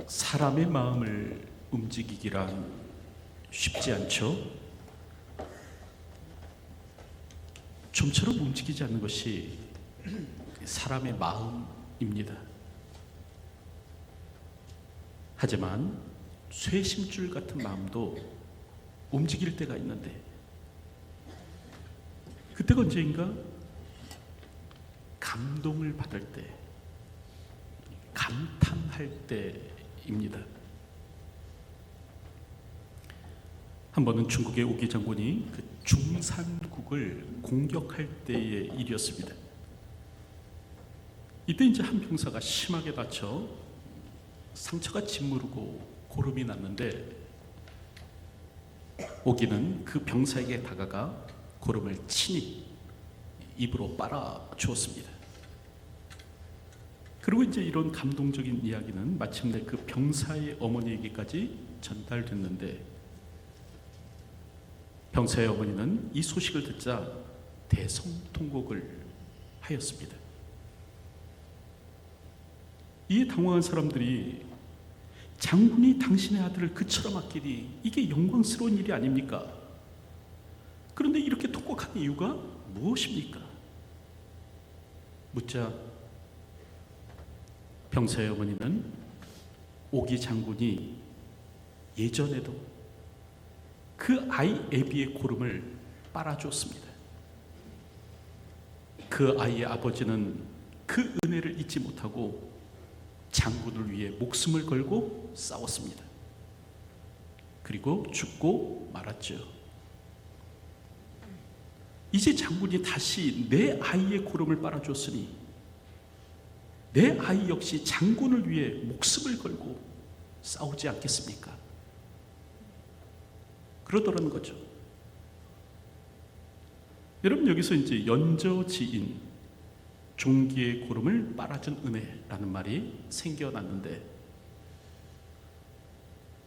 사람의 마음을 움직이기란 쉽지 않죠. 좀처럼 움직이지 않는 것이 사람의 마음입니다. 하지만 쇠심줄 같은 마음도 움직일 때가 있는데, 그때가 언제인가? 감동을 받을 때, 감탄할 때입니다. 한 번은 중국의 오기 장군이 그 중산국을 공격할 때의 일이었습니다. 이때 이제 한 병사가 심하게 다쳐 상처가 짓무르고 고름이 났는데, 오기는 그 병사에게 다가가 고름을 친히 입으로 빨아 주었습니다. 그리고 이제 이런 감동적인 이야기는 마침내 그 병사의 어머니에게까지 전달됐는데, 병사의 어머니는 이 소식을 듣자 대성통곡을 하였습니다. 이에 당황한 사람들이, 장군이 당신의 아들을 그처럼 아끼니 이게 영광스러운 일이 아닙니까? 그런데 이렇게 통곡하는 이유가 무엇입니까? 묻자 병사의 어머니는 오기 장군이 예전에도 그 아이 애비의 고름을 빨아주었습니다. 그 아이의 아버지는 그 은혜를 잊지 못하고 장군을 위해 목숨을 걸고 싸웠습니다. 그리고 죽고 말았죠. 이제 장군이 다시 내 아이의 고름을 빨아줬으니 내 아이 역시 장군을 위해 목숨을 걸고 싸우지 않겠습니까? 그러더라는 거죠. 여러분, 여기서 이제 연저지인, 종기의 고름을 빨아준 은혜라는 말이 생겨났는데,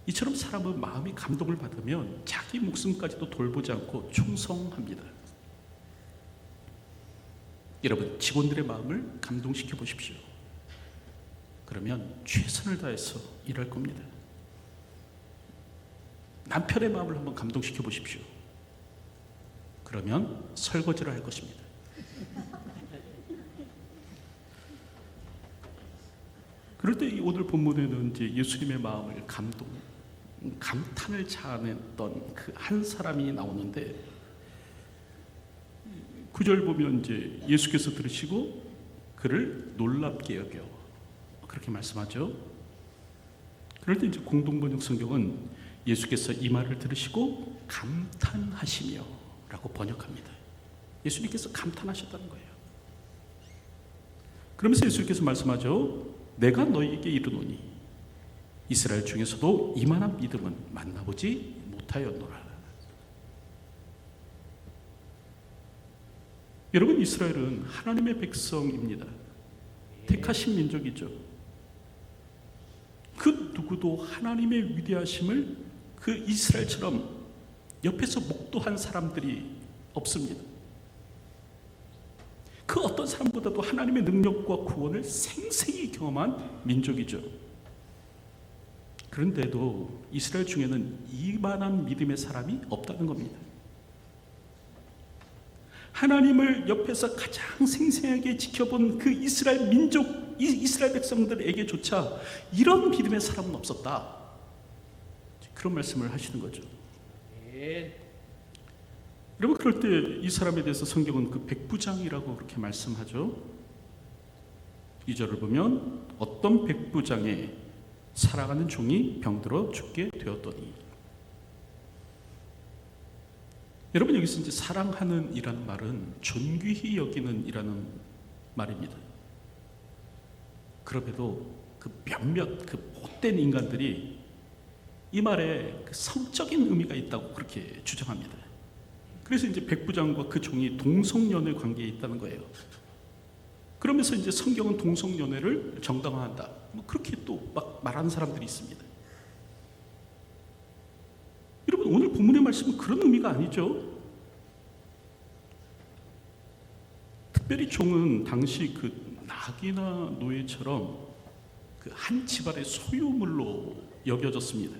이처럼 사람은 마음이 감동을 받으면 자기 목숨까지도 돌보지 않고 충성합니다. 여러분, 직원들의 마음을 감동시켜 보십시오. 그러면 최선을 다해서 일할 겁니다. 남편의 마음을 한번 감동시켜 보십시오. 그러면 설거지를 할 것입니다. 그럴 때 오늘 본문에는 이제 예수님의 마음을 감탄을 자아냈던 그 한 사람이 나오는데, 9절 보면 이제 예수께서 들으시고 그를 놀랍게 여겨, 그렇게 말씀하죠. 그럴 때 이제 공동번역 성경은 예수께서 이 말을 들으시고 감탄하시며 라고 번역합니다. 예수님께서 감탄하셨다는 거예요. 그러면서 예수님께서 말씀하죠. 내가 너희에게 이르노니 이스라엘 중에서도 이만한 믿음은 만나보지 못하였노라. 여러분, 이스라엘은 하나님의 백성입니다. 택하신 민족이죠. 그 누구도 하나님의 위대하심을 그 이스라엘처럼 옆에서 목도한 사람들이 없습니다. 그 어떤 사람보다도 하나님의 능력과 구원을 생생히 경험한 민족이죠. 그런데도 이스라엘 중에는 이만한 믿음의 사람이 없다는 겁니다. 하나님을 옆에서 가장 생생하게 지켜본 그 이스라엘 민족, 이스라엘 백성들에게조차 이런 믿음의 사람은 없었다. 그런 말씀을 하시는 거죠. 여러분, 그럴 때 이 사람에 대해서 성경은 그 백부장이라고 그렇게 말씀하죠. 2절을 보면 어떤 백부장의 사랑하는 종이 병들어 죽게 되었더니, 여러분, 여기서 이제 사랑하는 이라는 말은 존귀히 여기는 이라는 말입니다. 그럼에도 그 몇몇 그 못된 인간들이 이 말에 그 성적인 의미가 있다고 그렇게 주장합니다. 그래서 이제 백부장과 그 종이 동성연애 관계에 있다는 거예요. 그러면서 이제 성경은 동성연애를 정당화한다, 뭐 그렇게 또 막 말하는 사람들이 있습니다. 여러분, 오늘 본문의 말씀은 그런 의미가 아니죠. 특별히 종은 당시 그 낙이나 노예처럼 그 한 집안의 소유물로 여겨졌습니다.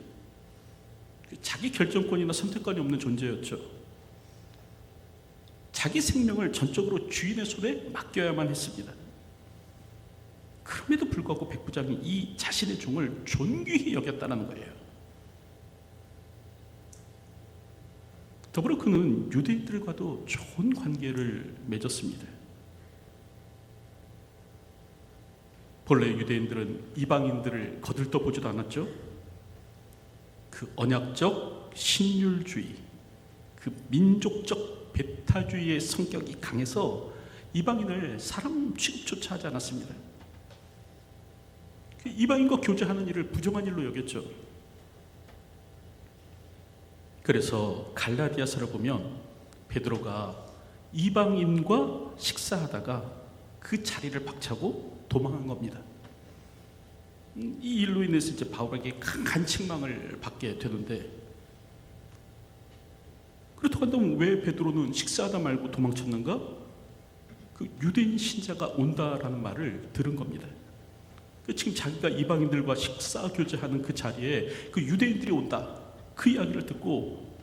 자기 결정권이나 선택권이 없는 존재였죠. 자기 생명을 전적으로 주인의 손에 맡겨야만 했습니다. 그럼에도 불구하고 백부장이 이 자신의 종을 존귀히 여겼다는 거예요. 더불어 그는 유대인들과도 좋은 관계를 맺었습니다. 본래 유대인들은 이방인들을 거들떠보지도 않았죠. 그 언약적 신율주의, 그 민족적 배타주의의 성격이 강해서 이방인을 사람 취급조차 하지 않았습니다. 그 이방인과 교제하는 일을 부정한 일로 여겼죠. 그래서 갈라디아서를 보면 베드로가 이방인과 식사하다가 그 자리를 박차고 도망한 겁니다. 이 일로 인해서 이제 바울에게 강한 책망을 받게 되는데, 그렇다고 한다면 왜 베드로는 식사하다 말고 도망쳤는가? 그 유대인 신자가 온다라는 말을 들은 겁니다. 지금 자기가 이방인들과 식사 교제하는 그 자리에 그 유대인들이 온다, 그 이야기를 듣고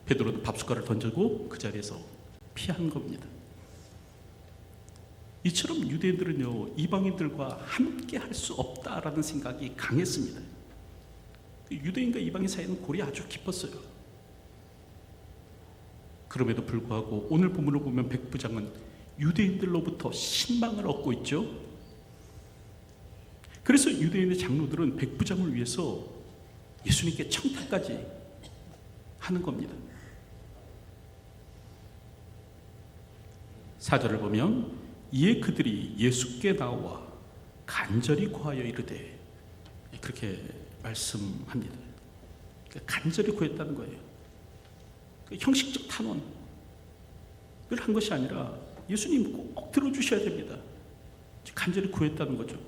베드로는 밥숟가락을 던지고 그 자리에서 피한 겁니다. 이처럼 유대인들은요, 이방인들과 함께 할 수 없다라는 생각이 강했습니다. 유대인과 이방인 사이에는 골이 아주 깊었어요. 그럼에도 불구하고 오늘 본문을 보면 백부장은 유대인들로부터 신망을 얻고 있죠. 그래서 유대인의 장로들은 백부장을 위해서 예수님께 청탁까지 하는 겁니다. 4절을 보면 이에 그들이 예수께 나와 간절히 구하여 이르되, 그렇게 말씀합니다. 간절히 구했다는 거예요. 형식적 탄원을 한 것이 아니라 예수님 꼭 들어주셔야 됩니다. 간절히 구했다는 거죠.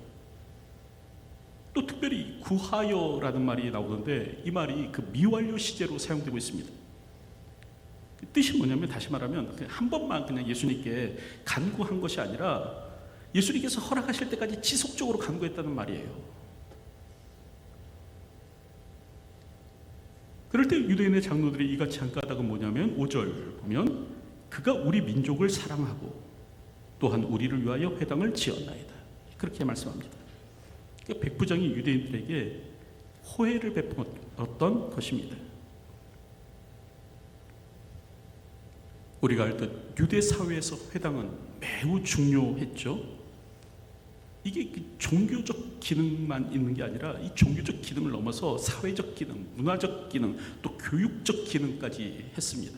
또 특별히 구하여라는 말이 나오는데 이 말이 그 미완료 시제로 사용되고 있습니다. 뜻이 뭐냐면, 다시 말하면 한 번만 그냥 예수님께 간구한 것이 아니라 예수님께서 허락하실 때까지 지속적으로 간구했다는 말이에요. 그럴 때 유대인의 장로들이 이같이 한 까닭은 뭐냐면 5절 보면 그가 우리 민족을 사랑하고 또한 우리를 위하여 회당을 지었나이다, 그렇게 말씀합니다. 그러니까 백부장이 유대인들에게 호혜를 베풀었던 것입니다. 우리가 알듯 유대 사회에서 회당은 매우 중요했죠. 이게 종교적 기능만 있는 게 아니라 이 종교적 기능을 넘어서 사회적 기능, 문화적 기능, 또 교육적 기능까지 했습니다.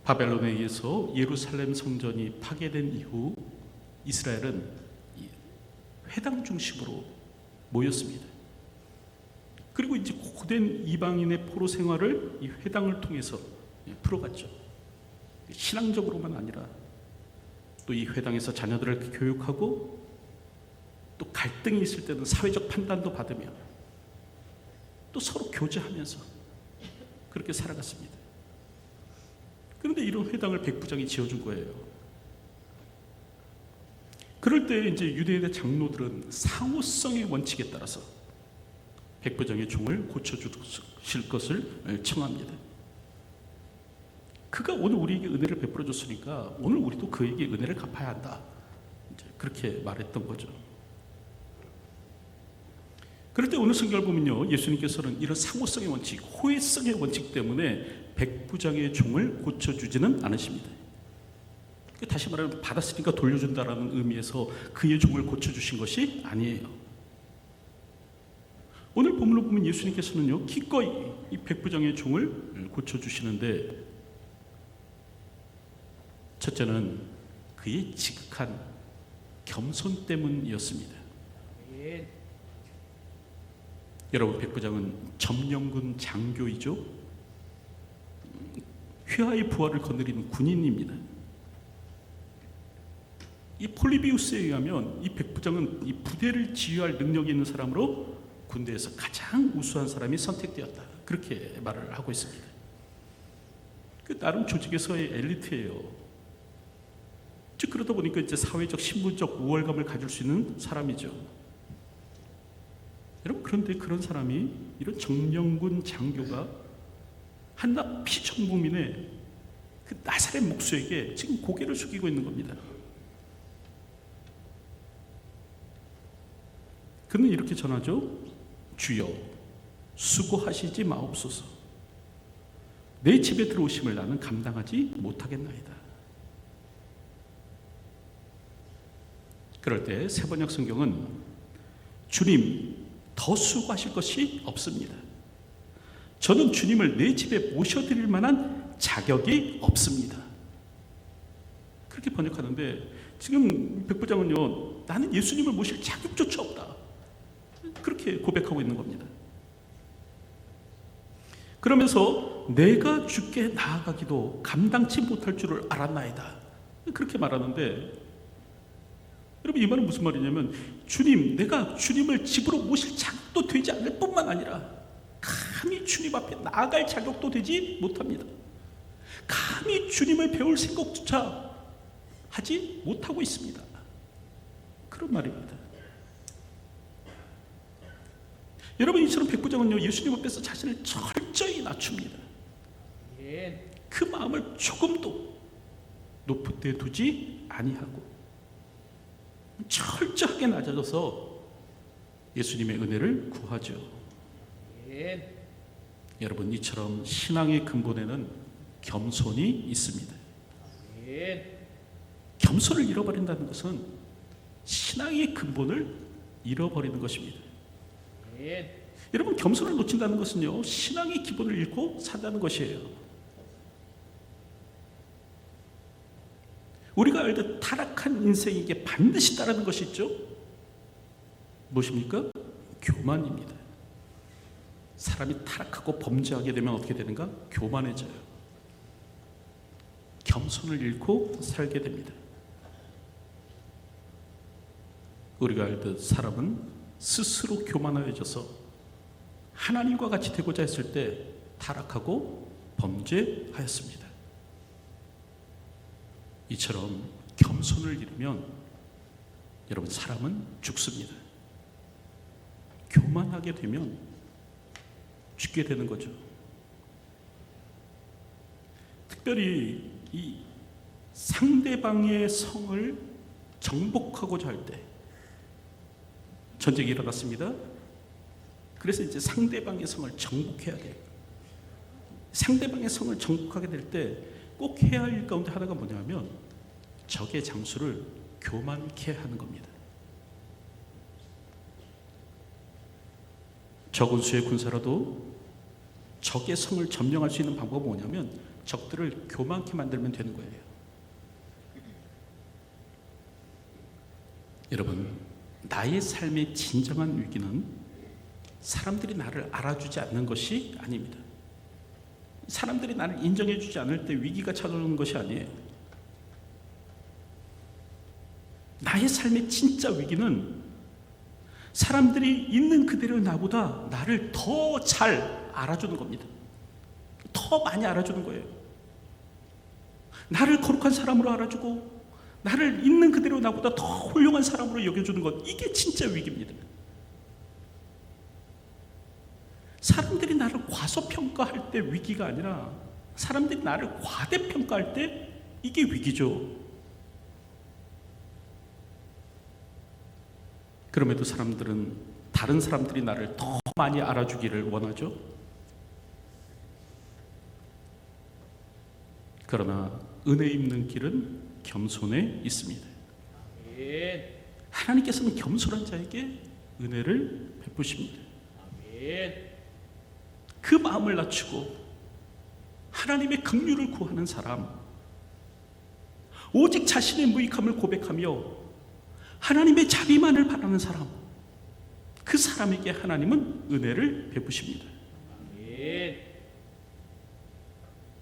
바벨론에 의해서 예루살렘 성전이 파괴된 이후 이스라엘은 회당 중심으로 모였습니다. 그리고 이제 고된 이방인의 포로 생활을 이 회당을 통해서 풀어갔죠. 신앙적으로만 아니라 또 이 회당에서 자녀들을 교육하고 또 갈등이 있을 때는 사회적 판단도 받으며 또 서로 교제하면서 그렇게 살아갔습니다. 그런데 이런 회당을 백부장이 지어준 거예요. 그럴 때 이제 유대인의 장로들은 상호성의 원칙에 따라서 백부장의 종을 고쳐주실 것을 청합니다. 그가 오늘 우리에게 은혜를 베풀어 줬으니까 오늘 우리도 그에게 은혜를 갚아야 한다, 이제 그렇게 말했던 거죠. 그럴 때 오늘 성경을 보면요, 예수님께서는 이런 상호성의 원칙, 호혜성의 원칙 때문에 백부장의 종을 고쳐주지는 않으십니다. 다시 말하면 받았으니까 돌려준다라는 의미에서 그의 종을 고쳐주신 것이 아니에요. 오늘 본문을 보면 예수님께서는요, 기꺼이 이 백부장의 종을 고쳐주시는데, 첫째는 그의 지극한 겸손 때문이었습니다. 여러분, 백부장은 점령군 장교이죠. 휘하의 부하를 거느리는 군인입니다. 이 폴리비우스에 의하면 이 백부장은 이 부대를 지휘할 능력이 있는 사람으로 군대에서 가장 우수한 사람이 선택되었다, 그렇게 말을 하고 있습니다. 그 나름 조직에서의 엘리트예요. 즉 그러다 보니까 이제 사회적 신분적 우월감을 가질 수 있는 사람이죠. 여러분, 그런데 그런 사람이 이런 정령군 장교가 한낱 피정부민의 그 나사렛 목수에게 지금 고개를 숙이고 있는 겁니다. 그는 이렇게 전하죠. 주여, 수고하시지 마옵소서. 내 집에 들어오심을 나는 감당하지 못하겠나이다. 그럴 때 세번역 성경은 주님, 더 수고하실 것이 없습니다. 저는 주님을 내 집에 모셔드릴 만한 자격이 없습니다. 그렇게 번역하는데 지금 백부장은요, 나는 예수님을 모실 자격조차 없다. 그렇게 고백하고 있는 겁니다. 그러면서 내가 주께 나아가기도 감당치 못할 줄을 알았나이다. 그렇게 말하는데 여러분, 이 말은 무슨 말이냐면 주님, 내가 주님을 집으로 모실 자격도 되지 않을 뿐만 아니라 감히 주님 앞에 나아갈 자격도 되지 못합니다. 감히 주님을 배울 생각조차 하지 못하고 있습니다. 그런 말입니다. 여러분, 이처럼 백부장은요, 예수님 앞에서 자신을 철저히 낮춥니다. 그 마음을 조금도 높은 데 두지 아니하고 철저하게 낮아져서 예수님의 은혜를 구하죠. 여러분, 이처럼 신앙의 근본에는 겸손이 있습니다. 겸손을 잃어버린다는 것은 신앙의 근본을 잃어버리는 것입니다. 여러분, 겸손을 놓친다는 것은요, 신앙의 기본을 잃고 산다는 것이에요. 우리가 알듯 타락한 인생에게 반드시 따르는 것이 있죠. 무엇입니까? 교만입니다. 사람이 타락하고 범죄하게 되면 어떻게 되는가? 교만해져요. 겸손을 잃고 살게 됩니다. 우리가 알듯 사람은 스스로 교만하여져서 하나님과 같이 되고자 했을 때 타락하고 범죄하였습니다. 이처럼 겸손을 잃으면 여러분, 사람은 죽습니다. 교만하게 되면 죽게 되는 거죠. 특별히 이 상대방의 성을 정복하고자 할 때 전쟁이 일어났습니다. 그래서 이제 상대방의 성을 정복해야 돼요. 상대방의 성을 정복하게 될 때 꼭 해야 할 일 가운데 하나가 뭐냐면 적의 장수를 교만케 하는 겁니다. 적은 수의 군사라도 적의 성을 점령할 수 있는 방법은 뭐냐면 적들을 교만케 만들면 되는 거예요. 여러분, 나의 삶의 진정한 위기는 사람들이 나를 알아주지 않는 것이 아닙니다. 사람들이 나를 인정해주지 않을 때 위기가 찾아오는 것이 아니에요. 나의 삶의 진짜 위기는 사람들이 있는 그대로 나보다 나를 더 잘 알아주는 겁니다. 더 많이 알아주는 거예요. 나를 거룩한 사람으로 알아주고 나를 있는 그대로 나보다 더 훌륭한 사람으로 여겨주는 것, 이게 진짜 위기입니다. 사람들이 나를 과소평가할 때 위기가 아니라 사람들이 나를 과대평가할 때 이게 위기죠. 그럼에도 사람들은 다른 사람들이 나를 더 많이 알아주기를 원하죠. 그러나 은혜 입는 길은 겸손에 있습니다. 하나님께서는 겸손한 자에게 은혜를 베푸십니다. 그 마음을 낮추고 하나님의 긍휼을 구하는 사람, 오직 자신의 무익함을 고백하며 하나님의 자비만을 바라는 사람, 그 사람에게 하나님은 은혜를 베푸십니다.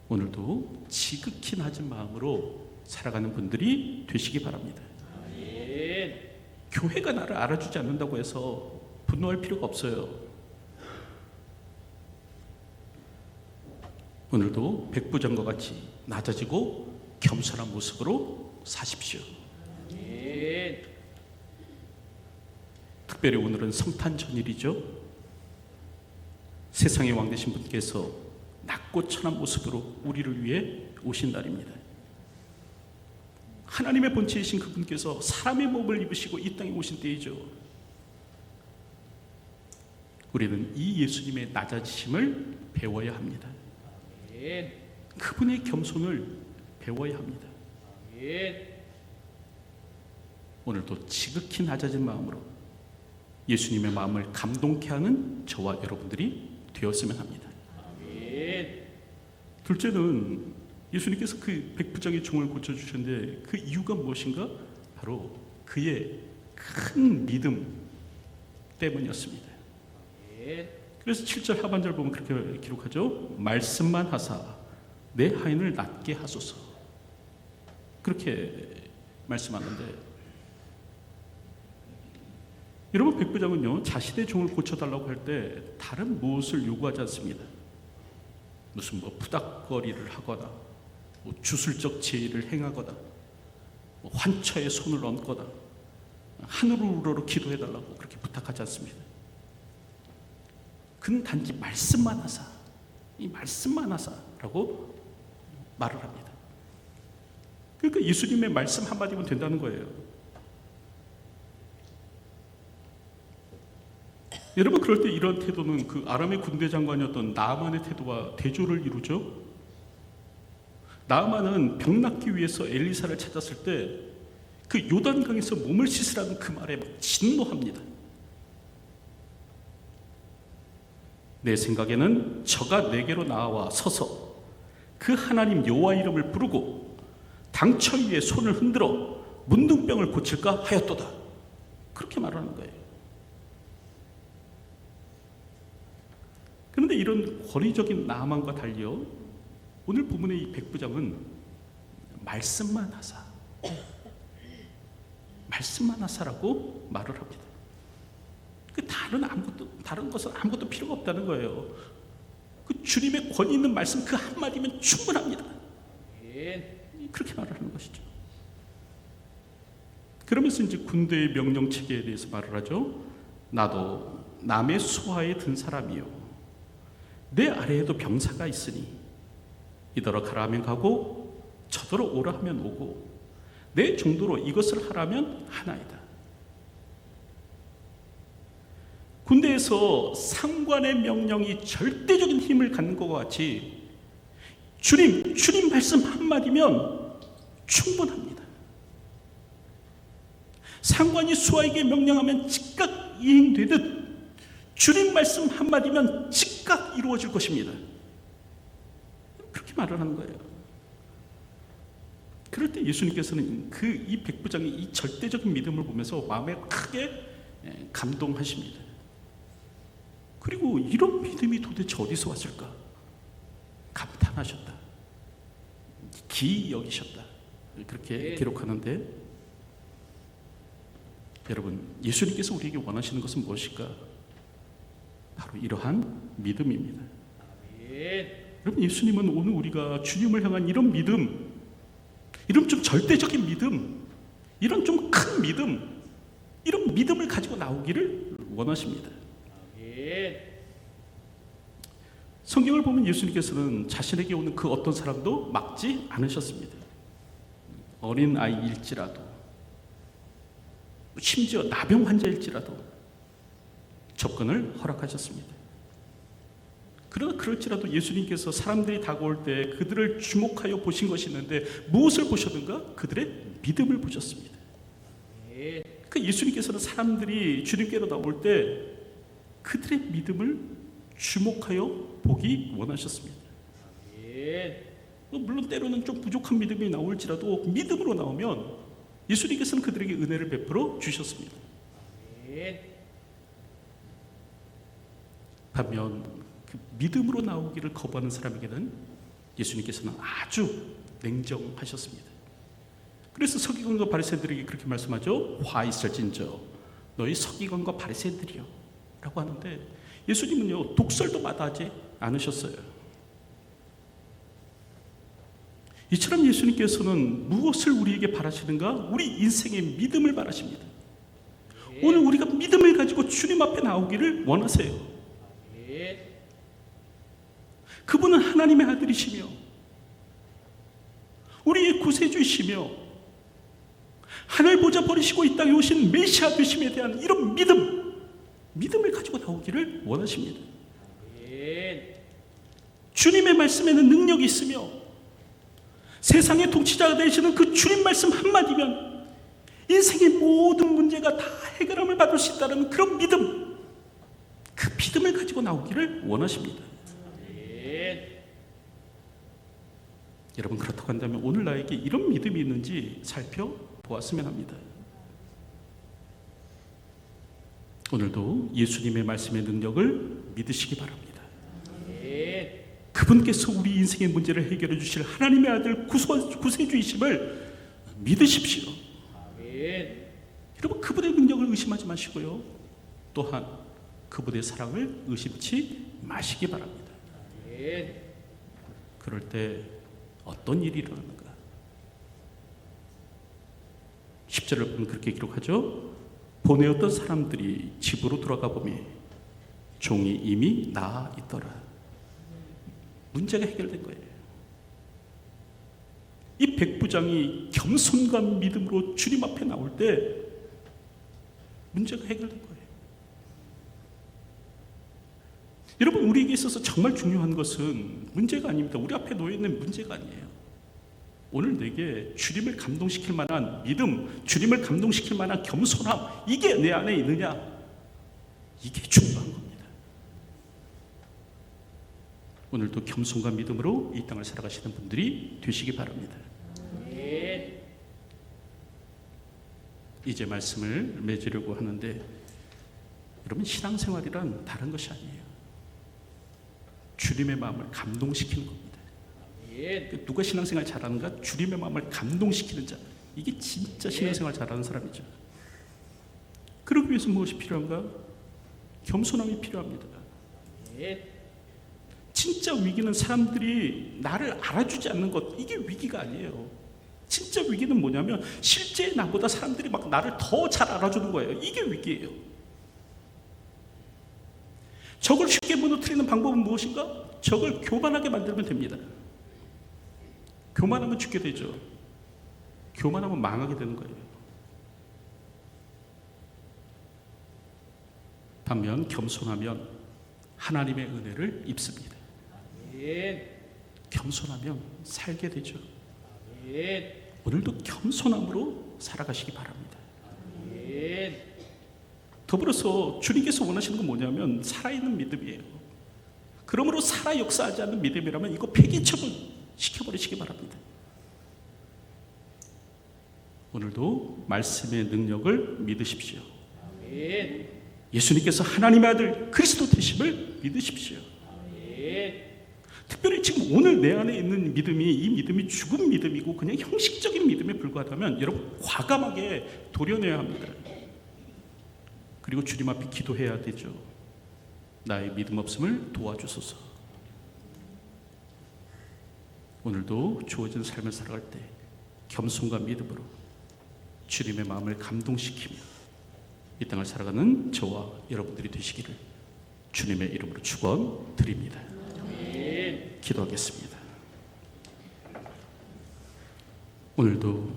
오늘도 지극히 낮은 마음으로 살아가는 분들이 되시기 바랍니다. 교회가 나를 알아주지 않는다고 해서 분노할 필요가 없어요. 오늘도 백부장과 같이 낮아지고 겸손한 모습으로 사십시오. 아멘. 특별히 오늘은 성탄 전일이죠. 세상의 왕 되신 분께서 낮고 천한 모습으로 우리를 위해 오신 날입니다. 하나님의 본체이신 그분께서 사람의 몸을 입으시고 이 땅에 오신 때이죠. 우리는 이 예수님의 낮아지심을 배워야 합니다. 아멘. 그분의 겸손을 배워야 합니다. 아멘. 오늘도 지극히 낮아진 마음으로 예수님의 마음을 감동케 하는 저와 여러분들이 되었으면 합니다. 아멘. 둘째는 예수님께서 그 백부장의 종을 고쳐주셨는데 그 이유가 무엇인가? 바로 그의 큰 믿음 때문이었습니다. 아멘. 그래서 7절 하반절 보면 그렇게 기록하죠. 말씀만 하사 내 하인을 낫게 하소서. 그렇게 말씀하는데 여러분, 백부장은요 자신의 종을 고쳐달라고 할 때 다른 무엇을 요구하지 않습니다. 무슨 푸닥거리를 하거나 주술적 제의를 행하거나 환처에 손을 얹거나 하늘을 우러러 기도해달라고 그렇게 부탁하지 않습니다. 그는 단지 말씀만 하사, 이 말씀만 하사라고 말을 합니다. 그러니까 예수님의 말씀 한마디면 된다는 거예요. 여러분, 그럴 때 이런 태도는 그 아람의 군대 장관이었던 나아만의 태도와 대조를 이루죠. 나아만은 병 낫기 위해서 엘리사를 찾았을 때 그 요단강에서 몸을 씻으라는 그 말에 막 진노합니다. 내 생각에는 저가 내게로 나와 서서 그 하나님 여호와 이름을 부르고 당처 위에 손을 흔들어 문둥병을 고칠까 하였도다. 그렇게 말하는 거예요. 그런데 이런 권위적인 나아만과 달리어 오늘 본문의 이 백부장은 말씀만 하사, 말씀만 하사라고 말을 합니다. 그 다른 것은 아무것도 필요가 없다는 거예요. 그 주님의 권위 있는 말씀 그 한마디면 충분합니다. 그렇게 말하는 것이죠. 그러면서 이제 군대의 명령 체계에 대해서 말을 하죠. 나도 남의 수하에 든 사람이요, 내 아래에도 병사가 있으니 이더러 가라 하면 가고 저더러 오라 하면 오고 내 정도로 이것을 하라면 하나이다. 군대에서 상관의 명령이 절대적인 힘을 갖는 것과 같이 주님 말씀 한마디면 충분합니다. 상관이 수하에게 명령하면 즉각 이행되듯 주님 말씀 한마디면 즉각 이루어질 것입니다. 그렇게 말을 하는 거예요. 그럴 때 예수님께서는 이 백부장의 이 절대적인 믿음을 보면서 마음에 크게 감동하십니다. 그리고 이런 믿음이 도대체 어디서 왔을까? 감탄하셨다. 기이 여기셨다. 그렇게 기록하는데, 여러분, 예수님께서 우리에게 원하시는 것은 무엇일까? 바로 이러한 믿음입니다. 여러분, 예수님은 오늘 우리가 주님을 향한 이런 믿음, 이런 좀 절대적인 믿음, 이런 좀 큰 믿음, 이런 믿음을 가지고 나오기를 원하십니다. 성경을 보면 예수님께서는 자신에게 오는 그 어떤 사람도 막지 않으셨습니다. 어린 아이일지라도, 심지어 나병 환자일지라도 접근을 허락하셨습니다. 그러나 그럴지라도 예수님께서 사람들이 다가올 때 그들을 주목하여 보신 것이 있는데 무엇을 보셨는가? 그들의 믿음을 보셨습니다. 그 예수님께서는 사람들이 주님께로 나올 때 그들의 믿음을 주목하여 보기 원하셨습니다. 물론 때로는 좀 부족한 믿음이 나올지라도 믿음으로 나오면 예수님께서는 그들에게 은혜를 베풀어 주셨습니다. 반면 그 믿음으로 나오기를 거부하는 사람에게는 예수님께서는 아주 냉정하셨습니다. 그래서 서기관과 바리새인들에게 그렇게 말씀하죠. 화 있을진저 너희 서기관과 바리새인들이여 라고 하는데, 예수님은요 독설도 마다하지 않으셨어요. 이처럼 예수님께서는 무엇을 우리에게 바라시는가? 우리 인생의 믿음을 바라십니다. 오늘 우리가 믿음을 가지고 주님 앞에 나오기를 원하세요. 아멘. 그분은 하나님의 아들이시며 우리의 구세주이시며 하늘 보좌 버리시고 이 땅에 오신 메시아 되심에 대한 이런 믿음을 가지고 나오기를 원하십니다. 아멘. 주님의 말씀에는 능력이 있으며 세상의 통치자가 되시는 그 주님 말씀 한마디면 인생의 모든 문제가 다 해결함을 받을 수 있다는 그런 믿음, 그 믿음을 가지고 나오기를 원하십니다. 아멘. 여러분, 그렇다고 한다면 오늘 나에게 이런 믿음이 있는지 살펴보았으면 합니다. 오늘도 예수님의 말씀의 능력을 믿으시기 바랍니다. 아멘. 그분께서 우리 인생의 문제를 해결해 주실 하나님의 아들 구세주이심을 믿으십시오. 아멘. 여러분, 그분의 능력을 의심하지 마시고요. 또한 그분의 사랑을 의심치 마시기 바랍니다. 아멘. 그럴 때 어떤 일이 일어나는가? 10절을 보면 그렇게 기록하죠. 보내었던 사람들이 집으로 돌아가 보니 종이 이미 나아 있더라. 문제가 해결된 거예요. 이 백부장이 겸손과 믿음으로 주님 앞에 나올 때 문제가 해결된 거예요. 여러분, 우리에게 있어서 정말 중요한 것은 문제가 아닙니다. 우리 앞에 놓여 있는 문제가 아니에요. 오늘 내게 주님을 감동시킬 만한 믿음, 주님을 감동시킬 만한 겸손함, 이게 내 안에 있느냐? 이게 중요한 겁니다. 오늘도 겸손과 믿음으로 이 땅을 살아가시는 분들이 되시기 바랍니다. 아멘. 이제 말씀을 맺으려고 하는데, 여러분, 신앙생활이란 다른 것이 아니에요. 주님의 마음을 감동시키는 겁니다. 아멘. 누가 신앙생활 잘하는가? 주님의 마음을 감동시키는 자, 이게 진짜 신앙생활 잘하는 사람이죠. 그러기 위해서 무엇이 필요한가? 겸손함이 필요합니다. 아멘. 진짜 위기는 사람들이 나를 알아주지 않는 것, 이게 위기가 아니에요. 진짜 위기는 뭐냐면 실제 나보다 사람들이 막 나를 더 잘 알아주는 거예요. 이게 위기예요. 적을 쉽게 무너뜨리는 방법은 무엇인가? 적을 교만하게 만들면 됩니다. 교만하면 죽게 되죠. 교만하면 망하게 되는 거예요. 반면 겸손하면 하나님의 은혜를 입습니다. 아멘. 겸손하면 살게 되죠. 아멘. 오늘도 겸손함으로 살아가시기 바랍니다. 아멘. 더불어서 주님께서 원하시는 건 뭐냐면 살아있는 믿음이에요. 그러므로 살아 역사하지 않는 믿음이라면 이거 폐기처분 시켜버리시기 바랍니다. 오늘도 말씀의 능력을 믿으십시오. 아멘. 예수님께서 하나님의 아들 그리스도 되심을 믿으십시오. 아멘. 특별히 지금 오늘 내 안에 있는 믿음이, 이 믿음이 죽은 믿음이고 그냥 형식적인 믿음에 불과하다면 여러분 과감하게 도려내야 합니다. 그리고 주님 앞에 기도해야 되죠. 나의 믿음 없음을 도와주소서. 오늘도 주어진 삶을 살아갈 때 겸손과 믿음으로 주님의 마음을 감동시키며 이 땅을 살아가는 저와 여러분들이 되시기를 주님의 이름으로 축원드립니다. 아멘. 기도하겠습니다. 오늘도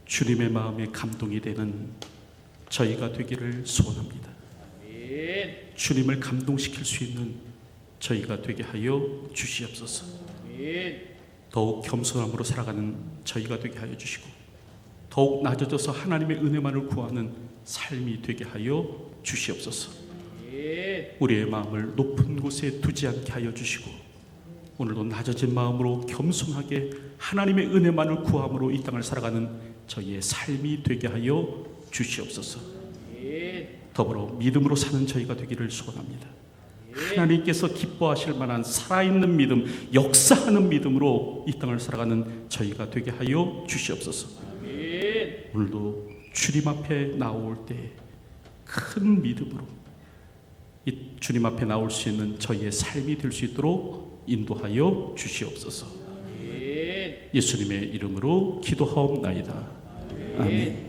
주님의 마음에 감동이 되는 저희가 되기를 소원합니다. 아멘. 주님을 감동시킬 수 있는 저희가 되게 하여 주시옵소서. 아멘. 더욱 겸손함으로 살아가는 저희가 되게 하여 주시고 더욱 낮아져서 하나님의 은혜만을 구하는 삶이 되게 하여 주시옵소서. 아멘. 우리의 마음을 높은 곳에 두지 않게 하여 주시고 오늘도 낮아진 마음으로 겸손하게 하나님의 은혜만을 구함으로 이 땅을 살아가는 저희의 삶이 되게 하여 주시옵소서. 아멘. 더불어 믿음으로 사는 저희가 되기를 소원합니다. 하나님께서 기뻐하실 만한 살아있는 믿음, 역사하는 믿음으로 이 땅을 살아가는 저희가 되게 하여 주시옵소서. 아멘. 오늘도 주님 앞에 나올 때 큰 믿음으로 이 주님 앞에 나올 수 있는 저희의 삶이 될 수 있도록 인도하여 주시옵소서. 아멘. 예수님의 이름으로 기도하옵나이다. 아멘.